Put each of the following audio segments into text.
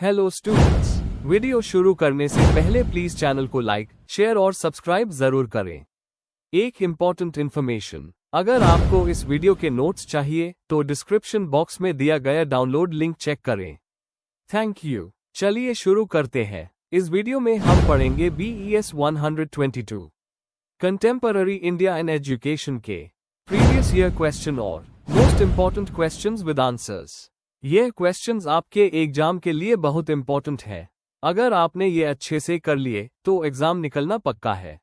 Hello students, video शुरू करने से पहले प्लीज चैनल को लाइक, शेयर और सब्सक्राइब जरूर करें। एक इम्पॉर्टेंट इन्फॉर्मेशन, अगर आपको इस वीडियो के नोट्स चाहिए तो डिस्क्रिप्शन बॉक्स में दिया गया डाउनलोड लिंक चेक करें। Thank you. चलिए शुरू करते हैं। इस वीडियो में हम पढ़ेंगे BES 122 contemporary India and education के प्रीवियस ईयर क्वेश्चन और most important questions with answers. ये क्वेश्चंस आपके एग्जाम के लिए बहुत इंपॉर्टेंट है। अगर आपने ये अच्छे से कर लिए तो एग्जाम निकलना पक्का है।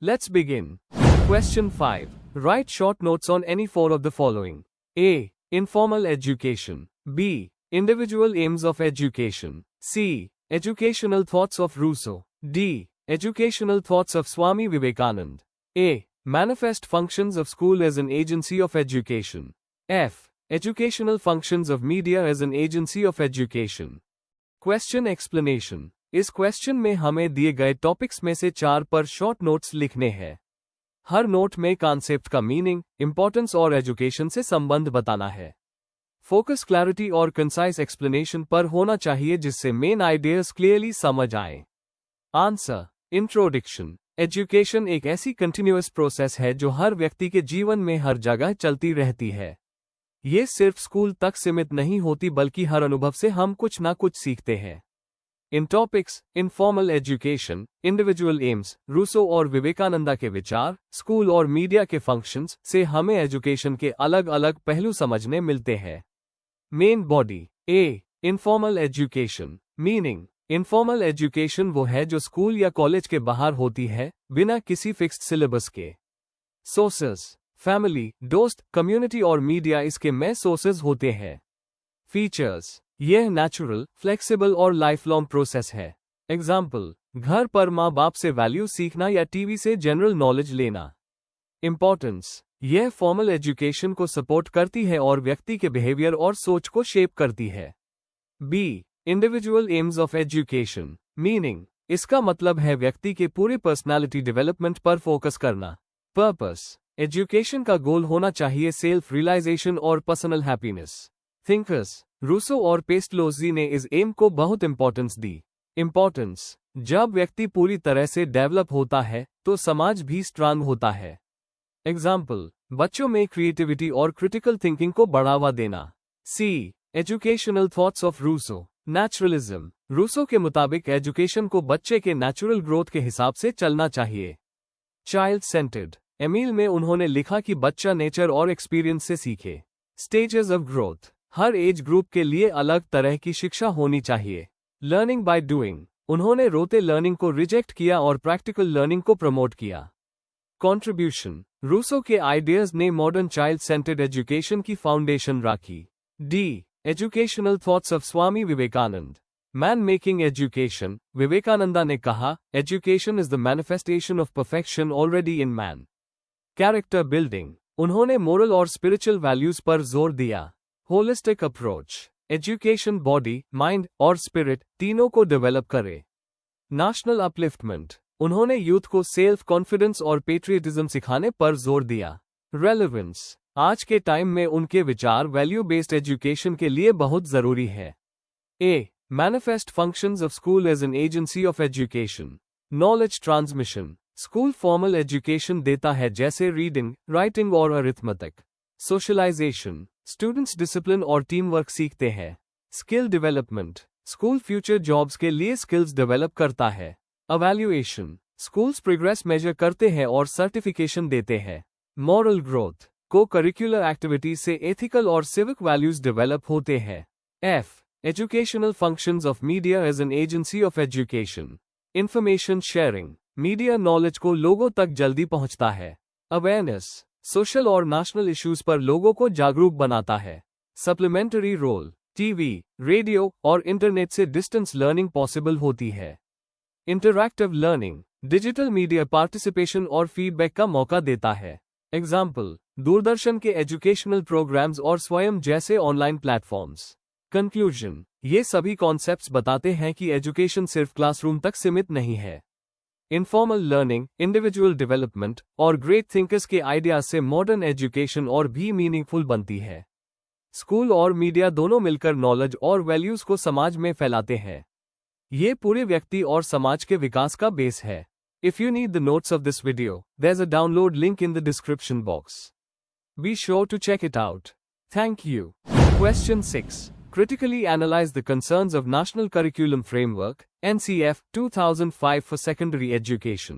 Let's begin. Question 5, right short notes on any four of the following. A. Informal education. B. Individual aims of education. C. Educational thoughts of Rousseau. D. Educational thoughts of Swami Vivekanand. A. Manifest functions of school as an agency of education. F. Educational functions of media as an agency of education. Question explanation. इस question में हमें दिए गए topics में से 4 पर short notes लिखने हैं। हर नोट में कॉन्सेप्ट का मीनिंग, इंपॉर्टेंस और एजुकेशन से संबंध बताना है। फोकस क्लैरिटी और कंसाइज एक्सप्लेनेशन पर होना चाहिए जिससे मेन आइडियाज क्लियरली समझ आए। आंसर। इंट्रोडक्शन। एजुकेशन एक ऐसी कंटिन्यूअस प्रोसेस है जो हर व्यक्ति के जीवन में हर जगह चलती रहती है। ये सिर्फ स्कूल तक सीमित नहीं होती बल्कि हर अनुभव से हम कुछ ना कुछ सीखते हैं। इन topics, informal education, individual aims, Rousseau और विवेकानंदा के विचार, स्कूल और मीडिया के फंक्शंस से हमें एजुकेशन के अलग अलग पहलू समझने मिलते हैं। Main body. A. Informal education. Meaning. Informal education वो है जो स्कूल या कॉलेज के बाहर होती है, बिना किसी फिक्स्ड सिलेबस के। सोर्सेस। फैमिली, दोस्त, कम्युनिटी और मीडिया इसके में सोर्सेज होते हैं। फीचर्स। यह नेचुरल, फ्लेक्सिबल और लाइफ लॉन्ग प्रोसेस है। एग्जाम्पल, घर पर माँ बाप से वैल्यू सीखना या टीवी से जनरल नॉलेज लेना। इंपॉर्टेंस। यह फॉर्मल एजुकेशन को सपोर्ट करती है और व्यक्ति के बिहेवियर और सोच को शेप करती है। B. Individual aims of education. Meaning. इसका मतलब है व्यक्ति के पूरे पर्सनालिटी डेवलपमेंट पर फोकस करना। पर्पस। एजुकेशन का गोल होना चाहिए सेल्फ रियलाइजेशन और पर्सनल हैप्पीनेस। थिंकर्स, रूसो और पेस्टलोजी ने इस एम को बहुत इंपॉर्टेंस दी। इंपॉर्टेंस। जब व्यक्ति पूरी तरह से डेवलप होता है तो समाज भी स्ट्रांग होता है। एग्जाम्पल, बच्चों में क्रिएटिविटी और क्रिटिकल थिंकिंग को बढ़ावा देना। C. Educational thoughts of Rousseau. Naturalism. Rousseau के मुताबिक एजुकेशन को बच्चे के नेचुरल ग्रोथ के हिसाब से चलना चाहिए। Child centred. एमिल में उन्होंने लिखा कि बच्चा नेचर और एक्सपीरियंस से सीखे। Stages of growth. हर एज ग्रुप के लिए अलग तरह की शिक्षा होनी चाहिए। Learning by doing. उन्होंने रोते लर्निंग को रिजेक्ट किया और प्रैक्टिकल लर्निंग को प्रमोट किया। कंट्रीब्यूशन। रूसो के आइडियाज ने मॉडर्न चाइल्ड सेंटर्ड एजुकेशन की फाउंडेशन रखी। D. Educational thoughts of Swami Vivekananda. Man making education. Vivekananda ने कहा, education is the manifestation of perfection already in man. Character building. उन्होंने मोरल और स्पिरिचुअल वैल्यूज पर जोर दिया। Holistic approach. Education body, mind और स्पिरिट तीनों को डेवलप करे। National upliftment. उन्होंने यूथ को सेल्फ कॉन्फिडेंस और पेट्रियटिज्म सिखाने पर जोर दिया। रेलेवेंस। आज के टाइम में उनके विचार वैल्यू बेस्ड एजुकेशन के लिए बहुत जरूरी है। A. Manifest functions of school as an agency of education. Knowledge transmission. School formal education देता है जैसे रीडिंग, राइटिंग और अरिथमेटिक। सोशलाइजेशन। स्टूडेंट्स डिसिप्लिन और टीम वर्क सीखते हैं। Skill development. School future jobs के लिए स्किल्स डेवलप करता है। अवैल्यूएशन। स्कूल्स प्रोग्रेस मेजर करते हैं और सर्टिफिकेशन देते हैं। Moral growth. Cocurricular activities से एथिकल और सिविक वैल्यूज डेवलप होते हैं। F. Educational functions of media as an agency of education. Information sharing. Media knowledge को लोगों तक जल्दी पहुंचता है। अवेयरनेस। सोशल और नेशनल इश्यूज पर लोगों को जागरूक बनाता है। Supplementary role. टीवी, रेडियो और इंटरनेट से डिस्टेंस लर्निंग पॉसिबल होती है। Interactive learning. Digital media participation और फीडबैक का मौका देता है। एग्जाम्पल, दूरदर्शन के एजुकेशनल प्रोग्राम्स और स्वयं जैसे ऑनलाइन प्लेटफॉर्म्स। कंक्लूजन। ये सभी कॉन्सेप्ट्स बताते हैं कि एजुकेशन सिर्फ क्लासरूम तक सीमित नहीं है। इनफॉर्मल लर्निंग, इंडिविजुअल डेवलपमेंट और ग्रेट थिंकर्स के आइडियाज से मॉडर्न एजुकेशन और भी मीनिंगफुल बनती है। स्कूल और मीडिया दोनों मिलकर नॉलेज और वैल्यूज को समाज में फैलाते हैं। ये पूरे व्यक्ति और समाज के विकास का बेस है। If you need the notes of this video, there's a download link in the description box. Be sure to check it out. Thank you. Question 6. Critically analyze the concerns of National Curriculum Framework, NCF 2005 for secondary education.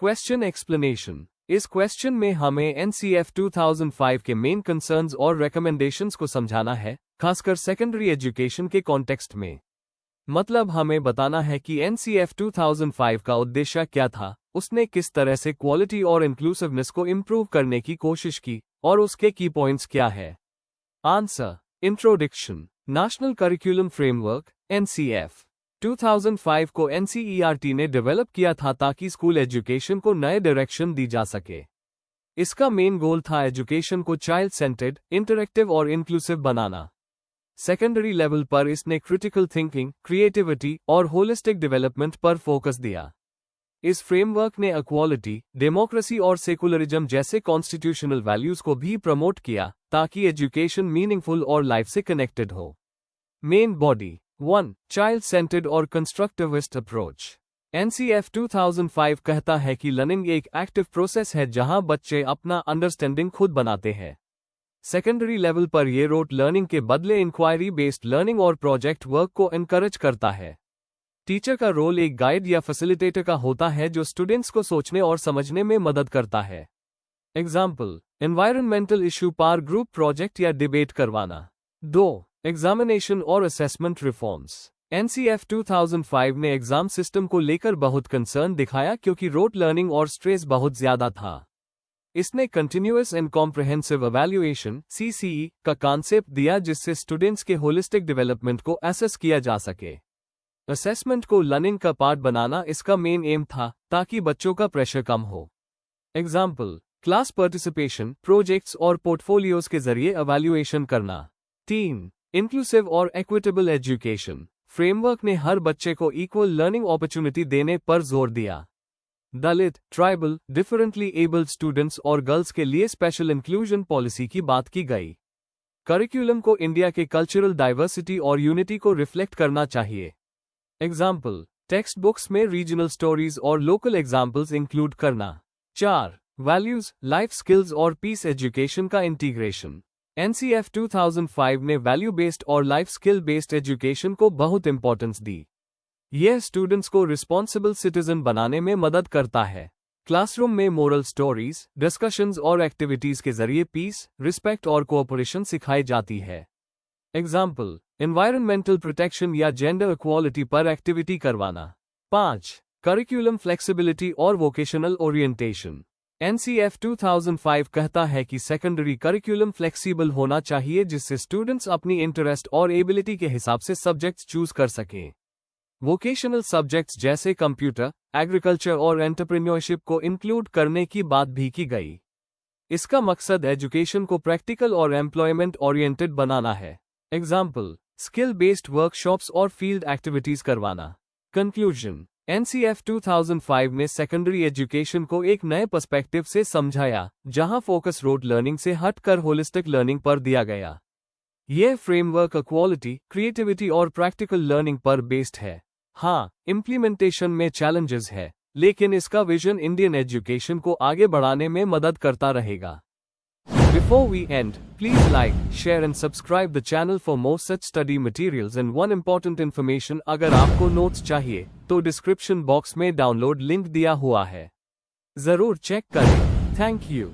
Question explanation. इस question में हमें NCF 2005 के main concerns और recommendations को समझाना है, खासकर secondary education के कॉन्टेक्स्ट में। मतलब हमें बताना है कि NCF 2005 का उद्देश्य क्या था, उसने किस तरह से क्वालिटी और इंक्लूसिवनेस को इम्प्रूव करने की कोशिश की, और उसके की पॉइंट्स क्या है। Answer. Introduction. National curriculum framework NCF 2005 को NCERT ने डेवलप किया था ताकि स्कूल एजुकेशन को नए डायरेक्शन दी जा सके। इसका मेन गोल था एजुकेशन को चाइल्ड सेंटर्ड, इंटरैक्टिव और इंक्लूसिव बनाना। सेकेंडरी लेवल पर इसने क्रिटिकल थिंकिंग, क्रिएटिविटी और होलिस्टिक डेवलपमेंट पर फोकस दिया। इस फ्रेमवर्क ने इक्वालिटी, डेमोक्रेसी और सेकुलरिज्म जैसे कॉन्स्टिट्यूशनल वैल्यूज को भी प्रमोट किया ताकि एजुकेशन मीनिंगफुल और लाइफ से कनेक्टेड हो। Main body. 1. चाइल्ड सेंटर्ड और कंस्ट्रक्टिविस्ट अप्रोच। NCF 2005 कहता है कि लर्निंग एक एक्टिव प्रोसेस है जहां बच्चे अपना अंडरस्टैंडिंग खुद बनाते हैं। सेकेंडरी लेवल पर यह रोट लर्निंग के बदले इंक्वायरी बेस्ड लर्निंग और प्रोजेक्ट वर्क को एनकरेज करता है। टीचर का रोल एक गाइड या फैसिलिटेटर का होता है जो स्टूडेंट्स को सोचने और समझने में मदद करता है। एग्जाम्पल, एनवायरनमेंटल इशू पर ग्रुप प्रोजेक्ट या डिबेट करवाना। 2. एग्जामिनेशन और असेसमेंट रिफॉर्म्स। NCF 2005 ने एग्जाम सिस्टम को लेकर बहुत कंसर्न दिखाया क्योंकि रोट लर्निंग और स्ट्रेस बहुत ज्यादा था। इसने continuous and comprehensive evaluation CCE का कॉन्सेप्ट दिया जिससे स्टूडेंट्स के होलिस्टिक डेवलपमेंट को असेस किया जा सके। असेसमेंट को लर्निंग का पार्ट बनाना इसका मेन एम था ताकि बच्चों का प्रेशर कम हो। एग्जाम्पल, क्लास पार्टिसिपेशन, प्रोजेक्ट्स और पोर्टफोलियोज के जरिए इवैल्यूएशन करना। 3. इंक्लूसिव और इक्विटेबल एजुकेशन। फ्रेमवर्क ने हर बच्चे को इक्वल लर्निंग अपॉर्चुनिटी देने पर जोर दिया। दलित, ट्राइबल, डिफरेंटली एबल्ड स्टूडेंट्स और गर्ल्स के लिए स्पेशल इंक्लूजन पॉलिसी की बात की गई। करिकुलम को इंडिया के कल्चरल डाइवर्सिटी और यूनिटी को रिफ्लेक्ट करना चाहिए। एग्जाम्पल, टेक्स्ट बुक्स में रीजनल स्टोरीज और लोकल एग्जाम्पल्स इंक्लूड करना। 4. वैल्यूज, लाइफ स्किल्स और पीस एजुकेशन का इंटीग्रेशन। NCF 2005 ने वैल्यू बेस्ड और लाइफ स्किल बेस्ड एजुकेशन को बहुत इंपॉर्टेंस दी। यह स्टूडेंट्स को रिस्पॉन्सिबल सिटीजन बनाने में मदद करता है। क्लासरूम में मोरल स्टोरीज, डिस्कशंस और एक्टिविटीज के जरिए पीस, रिस्पेक्ट और कोऑपरेशन सिखाई जाती है। एग्जाम्पल, एनवायरनमेंटल प्रोटेक्शन या जेंडर इक्वालिटी पर एक्टिविटी करवाना। 5. करिकुलम फ्लेक्सिबिलिटी और वोकेशनल ओरिएंटेशन। NCF 2005 कहता है कि सेकेंडरी करिकुलम फ्लेक्सिबल होना चाहिए जिससे स्टूडेंट्स अपनी इंटरेस्ट और एबिलिटी के हिसाब से सब्जेक्ट्स चूज कर सकें। वोकेशनल सब्जेक्ट्स जैसे कंप्यूटर, एग्रीकल्चर और एंटरप्रेन्योरशिप को इंक्लूड करने की बात भी की गई। इसका मकसद एजुकेशन को प्रैक्टिकल और एम्प्लॉयमेंट ओरिएंटेड बनाना है। एग्जाम्पल, स्किल बेस्ड वर्कशॉप्स और फील्ड एक्टिविटीज करवाना। कंक्लूजन, NCF 2005 ने सेकेंडरी एजुकेशन को एक नए पर्सपेक्टिव से समझाया, जहां फोकस रोट लर्निंग से हटकर होलिस्टिक लर्निंग पर दिया गया। यह फ्रेमवर्क इक्वालिटी, क्रिएटिविटी और प्रैक्टिकल लर्निंग पर बेस्ड है। हाँ, इम्प्लीमेंटेशन में चैलेंजेस है, लेकिन इसका विजन इंडियन एजुकेशन को आगे बढ़ाने में मदद करता रहेगा। Before we end, please like, share and subscribe the channel for more such study materials and one important information अगर आपको नोट्स चाहिए, तो डिस्क्रिप्शन बॉक्स में डाउनलोड लिंक दिया हुआ है। जरूर चेक करें। Thank you.